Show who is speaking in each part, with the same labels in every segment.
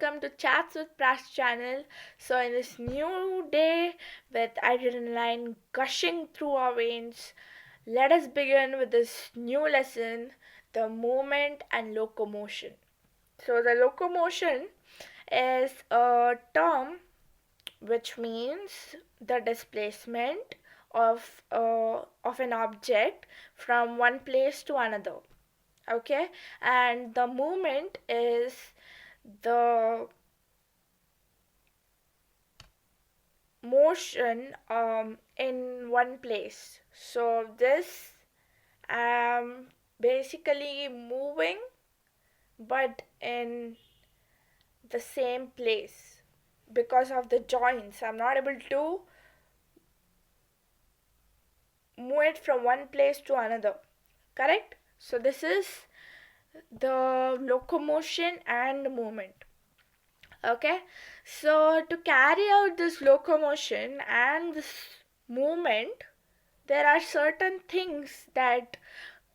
Speaker 1: welcome to Chats with Prash channel. So in this new day with adrenaline gushing through our veins, let us begin with this new lesson, the movement and locomotion. So the locomotion is a term which means the displacement of an object from one place to another. Okay, and the movement is the motion in one place. So this basically moving but in the same place because of the joints. I'm not able to move it from one place to another. Correct? So this is the locomotion and movement. Okay, so to carry out this locomotion and this movement, there are certain things that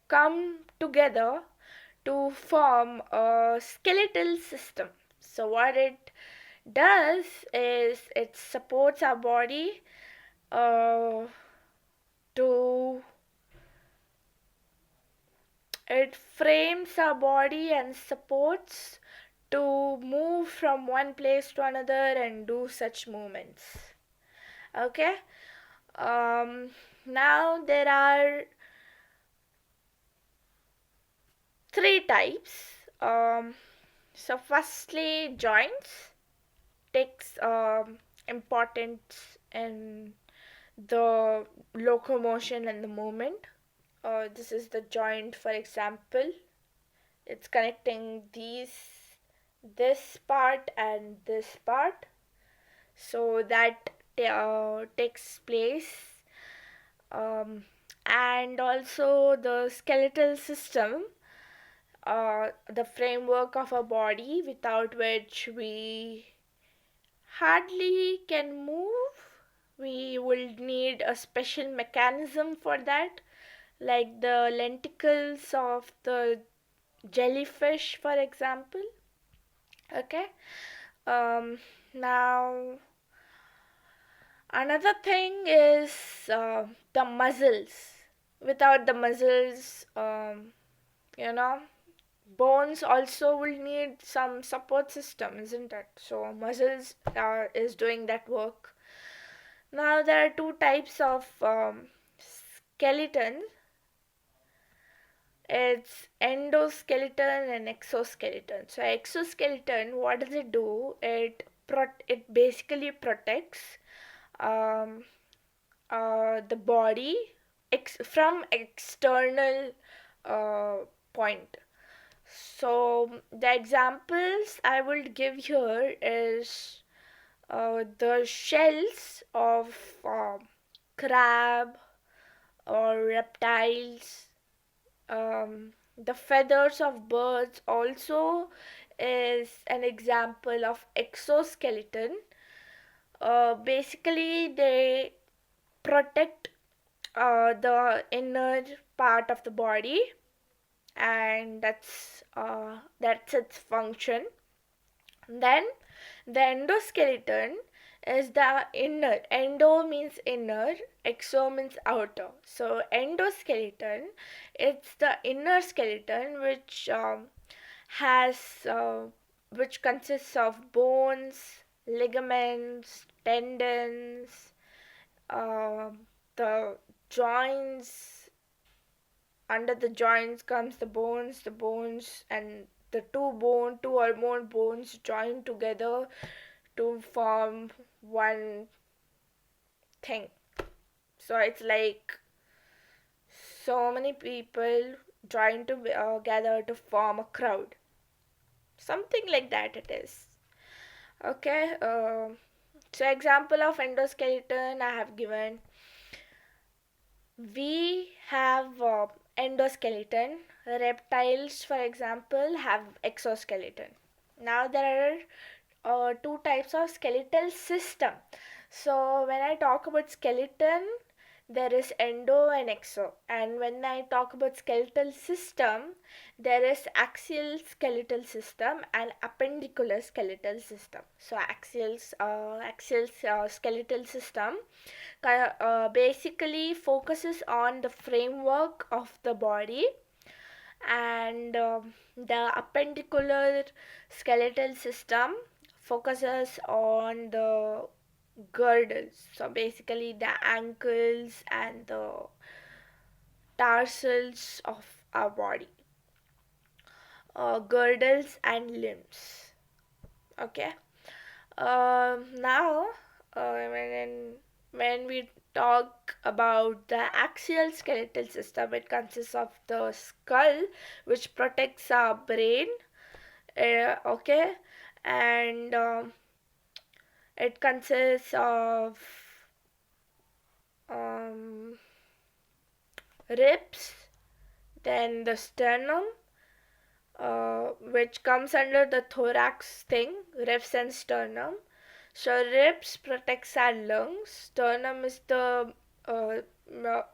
Speaker 1: come together to form a skeletal system. So what it does is it supports our body uh, to it frames our body and supports to move from one place to another and do such movements. Okay, now there are three types. So firstly, joints takes importance in the locomotion and the movement. This is the joint, for example. It's connecting this part and this part, so that takes place, and also the skeletal system, the framework of a body without which we hardly can move. We will need a special mechanism for that, like the lenticles of the jellyfish, for example. Okay, now another thing is the muscles. Without the muscles, you know, bones also will need some support system, isn't it? So muscles is doing that work. Now there are two types of skeleton. It's endoskeleton and exoskeleton. So exoskeleton, what does it do? It basically protects um, the body from external point. So the examples I will give here is the shells of crab or reptiles. The feathers of birds also is an example of exoskeleton. Basically, they protect the inner part of the body, and that's its function. Then the endoskeleton is the inner. Endo means inner, exo means outer. So endoskeleton, it's the inner skeleton has which consists of bones, ligaments, tendons, uh, the joints. Under the joints comes the bones and the two or more bones join together to form one thing. So it's like so many people trying to gather to form a crowd. Something like that it is. Okay, so example of endoskeleton I have given. We have endoskeleton. Reptiles, for example, have exoskeleton. Now there are two types of skeletal system. So when I talk about skeleton, there is endo and exo. And when I talk about skeletal system, there is axial skeletal system and appendicular skeletal system. So axial skeletal system basically focuses on the framework of the body, and the appendicular skeletal system focuses on the girdles, so basically the ankles and the tarsals of our body, girdles and limbs. Okay. Now, when we talk about the axial skeletal system, it consists of the skull, which protects our brain. Okay, and it consists of um, ribs, then the sternum, which comes under the thorax thing, ribs and sternum. So ribs protects our lungs. Sternum is the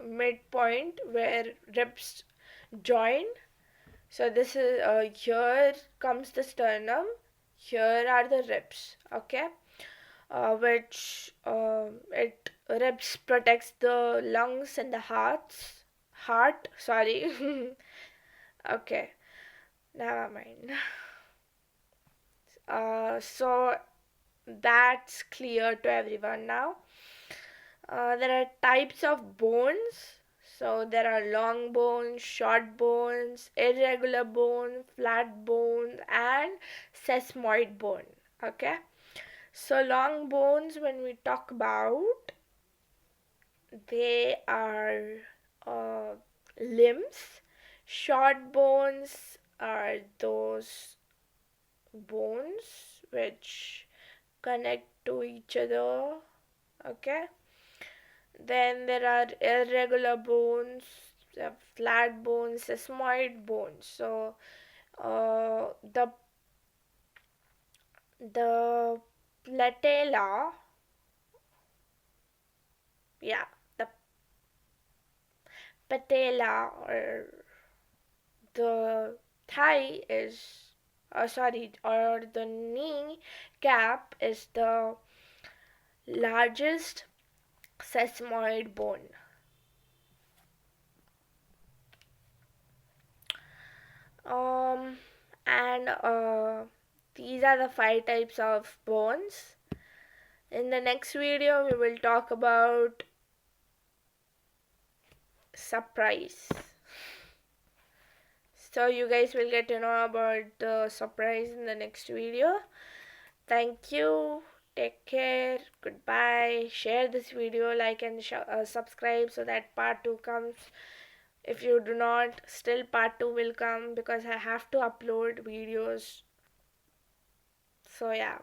Speaker 1: midpoint where ribs join. So this is here comes the sternum. Here are the ribs. Okay, which it ribs protects the lungs and the heart. Sorry. Okay, never mind. So that's clear to everyone now. There are types of bones. So there are long bones, short bones, irregular bone, flat bone, and sesamoid bone. Okay. So long bones, when we talk about, they are limbs. Short bones are those bones which connect to each other. Okay. Then there are irregular bones, flat bones, sesamoid bones. So the patella, yeah, the patella or the thigh is, or the knee cap is the largest sesamoid bone. And these are the 5 types of bones. In the next video, we will talk about surprise. So you guys will get to know about the surprise in the next video. Thank you. Take care. Goodbye. Share this video, like and subscribe so that part 2 comes. If you do not, still part 2 will come because I have to upload videos. So yeah.